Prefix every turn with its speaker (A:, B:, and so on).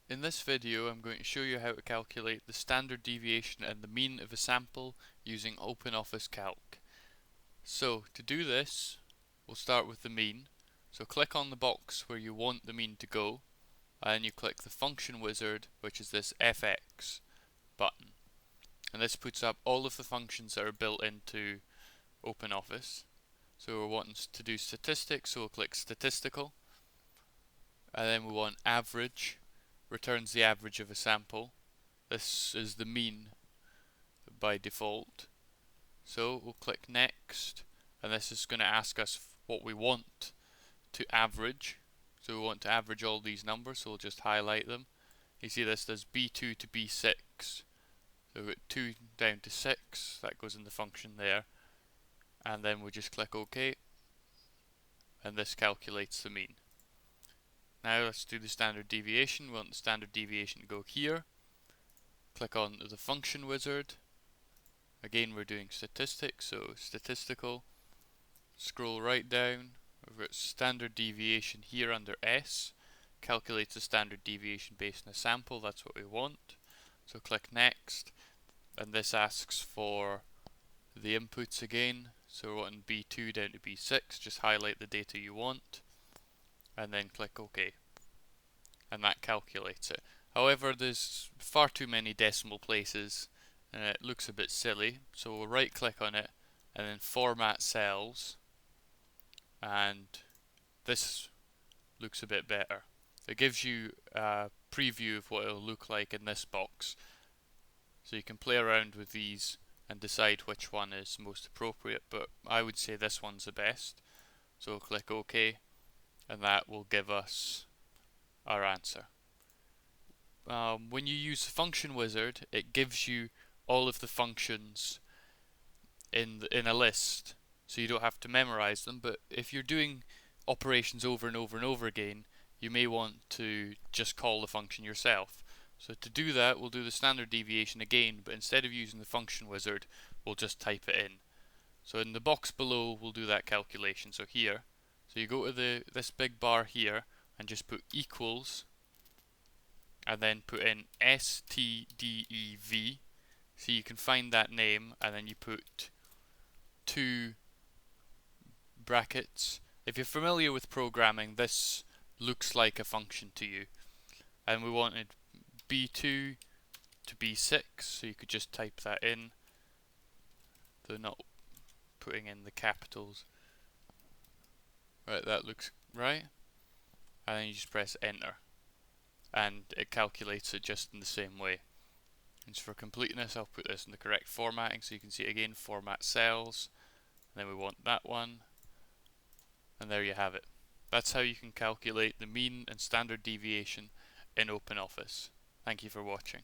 A: In this video I'm going to show you how to calculate the standard deviation and the mean of a sample using OpenOffice Calc. So to do this, we'll start with the mean. So click on the box where you want the mean to go, and you click the function wizard, which is this FX button. And this puts up all of the functions that are built into OpenOffice. So we're wanting to do statistics, so we'll click statistical. And then we want average, returns the average of a sample. This is the mean by default. So we'll click next, and this is going to ask us what we want to average. So we want to average all these numbers, so we'll just highlight them. You see this does B2 to B6. So we've got 2 down to 6, that goes in the function there. And then we just click OK, and this calculates the mean. Now let's do the standard deviation. We want the standard deviation to go here. Click on the function wizard. Again, we're doing statistics, so statistical. Scroll right down. We've got standard deviation here under S. Calculates the standard deviation based on a sample. That's what we want. So click next, and this asks for the inputs again. So we're wanting B2 down to B6. Just highlight the data you want, and then click OK, and that calculates it. However, there's far too many decimal places and it looks a bit silly, so we'll right click on it and then format cells, and this looks a bit better. It gives you a preview of what it'll look like in this box, so you can play around with these and decide which one is most appropriate, but I would say this one's the best. So we'll click OK, and that will give us our answer. When you use the function wizard, it gives you all of the functions in a list, so you don't have to memorize them. But if you're doing operations over and over and over again, you may want to just call the function yourself. So to do that, we'll do the standard deviation again, but instead of using the function wizard, we'll just type it in. So in the box below, we'll do that calculation. So here, so you go to this big bar here and just put equals, and then put in Stdev, so you can find that name, and then you put 2 brackets. If you're familiar with programming, this looks like a function to you. And we wanted B2 to B6, so you could just type that in, though not putting in the capitals. Right, that looks right. And then you just press enter, and it calculates it just in the same way. And for completeness, I'll put this in the correct formatting, so you can see it again, format cells, and then we want that one, and there you have it. That's how you can calculate the mean and standard deviation in OpenOffice. Thank you for watching.